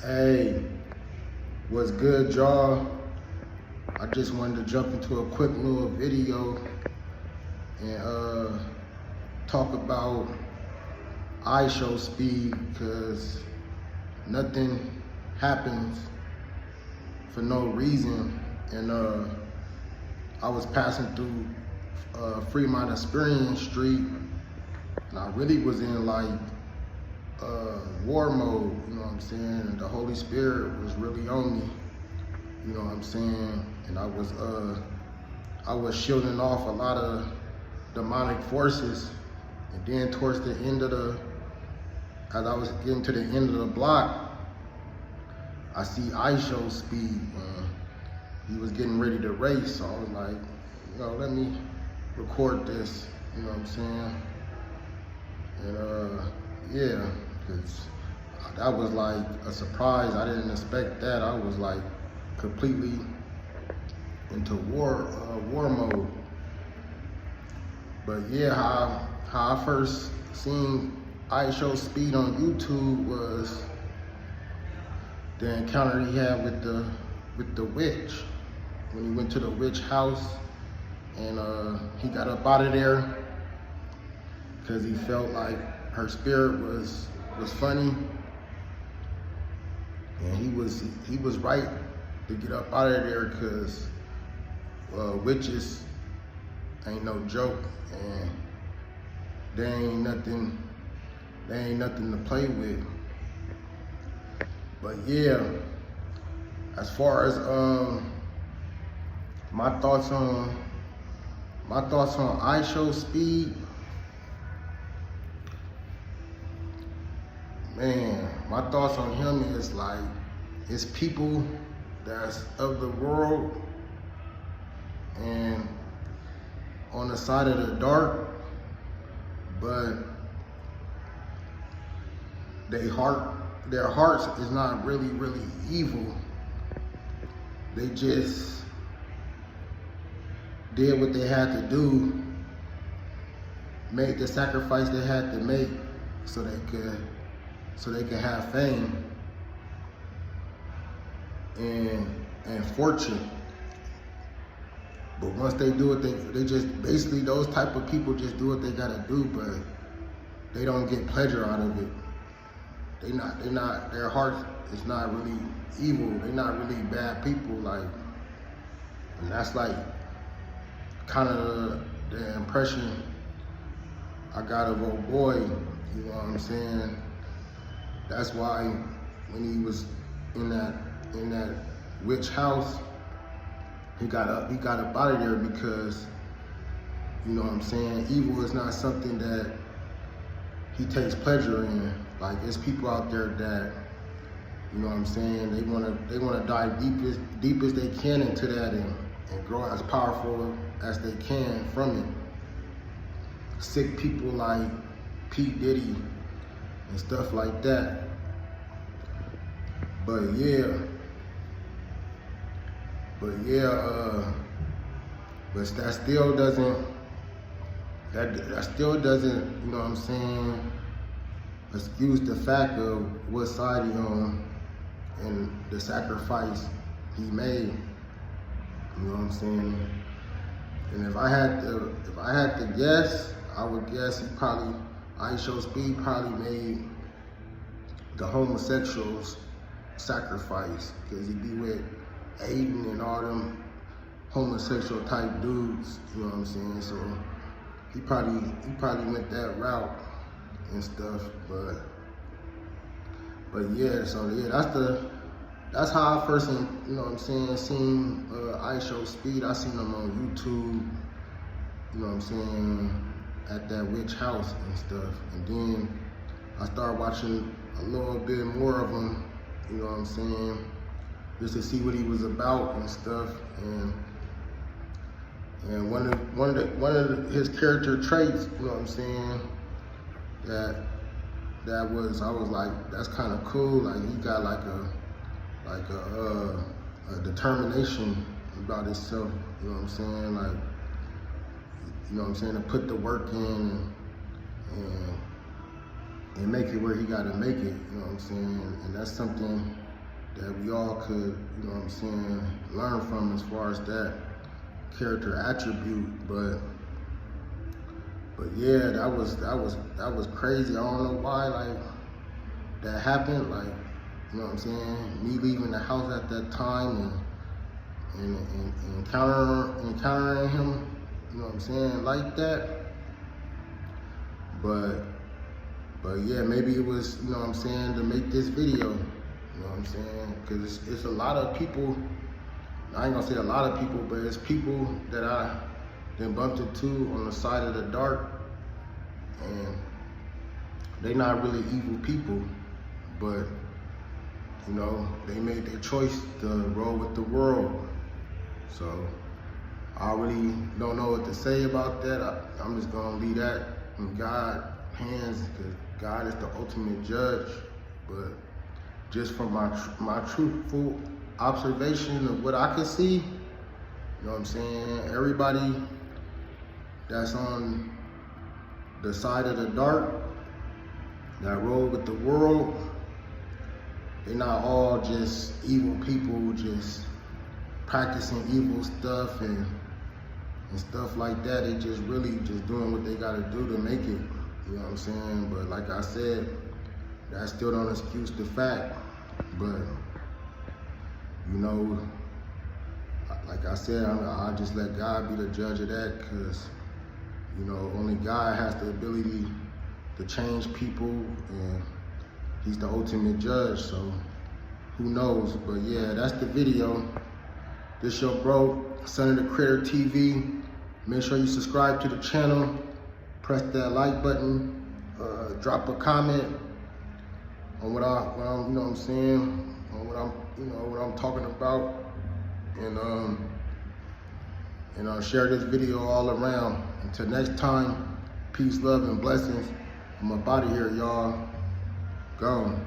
Hey, what's good, y'all? I just wanted to jump into a quick little video and talk about iSHOWSPEED, because nothing happens for no reason. And I was passing through Fremont Experience Street, and I really was in like war mode, you know what I'm saying? And the Holy Spirit was really on me, you know what I'm saying? And I was shielding off a lot of demonic forces. And then towards the end of as I was getting to the end of the block, I see iSHOWSPEED. He was getting ready to race, so I was like, let me record this, you know what I'm saying? And yeah, because that was like a surprise. I didn't expect that. I was like completely into war mode. But yeah, how I first seen iSHOWSPEED on YouTube was the encounter he had with the witch, when he went to the witch house, and he got up out of there because he felt like her spirit was funny, and he was right to get up out of there, because witches ain't no joke, and they ain't nothing to play with. But yeah, as far as my thoughts on iSHOWSPEED, man, my thoughts on him is like, it's people that's of the world and on the side of the dark, but their hearts is not really evil. They just did what they had to do, made the sacrifice they had to make so they could have fame and fortune. But once they do it, they just basically, those type of people just do what they gotta do, but they don't get pleasure out of it. Their heart is not really evil. They're not really bad people, like, and that's like kind of the impression I got of old boy, you know what I'm saying? That's why when he was in that witch house, he got up out of there, because, you know what I'm saying, evil is not something that he takes pleasure in. Like, there's people out there that, you know what I'm saying, they wanna dive deep as they can into that and grow as powerful as they can from it. Sick people like P. Diddy and stuff like that. But that still doesn't, you know what I'm saying, excuse the fact of what side he on and the sacrifice he made. You know what I'm saying? And if I had to guess, I would guess iSHOWSPEED probably made the homosexuals sacrifice, because he be with Aiden and all them homosexual type dudes, you know what I'm saying? So he probably went that route and stuff, but yeah, so yeah, that's how I first, you know what I'm saying, seen iSHOWSPEED. I seen him on YouTube, you know what I'm saying, at that witch house and stuff. And then I started watching a little bit more of him, you know what I'm saying, just to see what he was about and stuff. And one of his character traits, you know what I'm saying, I was like, that's kind of cool. Like, he got like a determination about himself, you know what I'm saying, like, you know what I'm saying, to put the work in and make it where he got to make it, you know what I'm saying? And that's something that we all could, you know what I'm saying, learn from as far as that character attribute. But yeah, that was crazy. I don't know why like that happened. Like, you know what I'm saying? Me leaving the house at that time and encountering him, you know what I'm saying, like that. But yeah, maybe it was, you know what I'm saying, to make this video, you know what I'm saying? Because it's a lot of people, I ain't gonna say a lot of people, but it's people that I then bumped into on the side of the dark, and they not really evil people, but you know, they made their choice to roll with the world. So I really don't know what to say about that. I'm just gonna leave that in God's hands, because God is the ultimate judge. But just from my truthful observation of what I could see, you know what I'm saying, everybody that's on the side of the dark, that roll with the world, they're not all just evil people just practicing evil stuff and stuff like that. They just really just doing what they gotta do to make it, you know what I'm saying? But like I said, that still don't excuse the fact. But, you know, like I said, I just let God be the judge of that, because, you know, only God has the ability to change people, and he's the ultimate judge, so who knows? But yeah, that's the video. This your bro, Son of the Critter TV. Make sure you subscribe to the channel, press that like button, drop a comment on what I'm, you know what I'm saying, on what I'm, you know, what I'm talking about, and share this video all around. Until next time, peace, love, and blessings. I'm up out of here, y'all. Gone.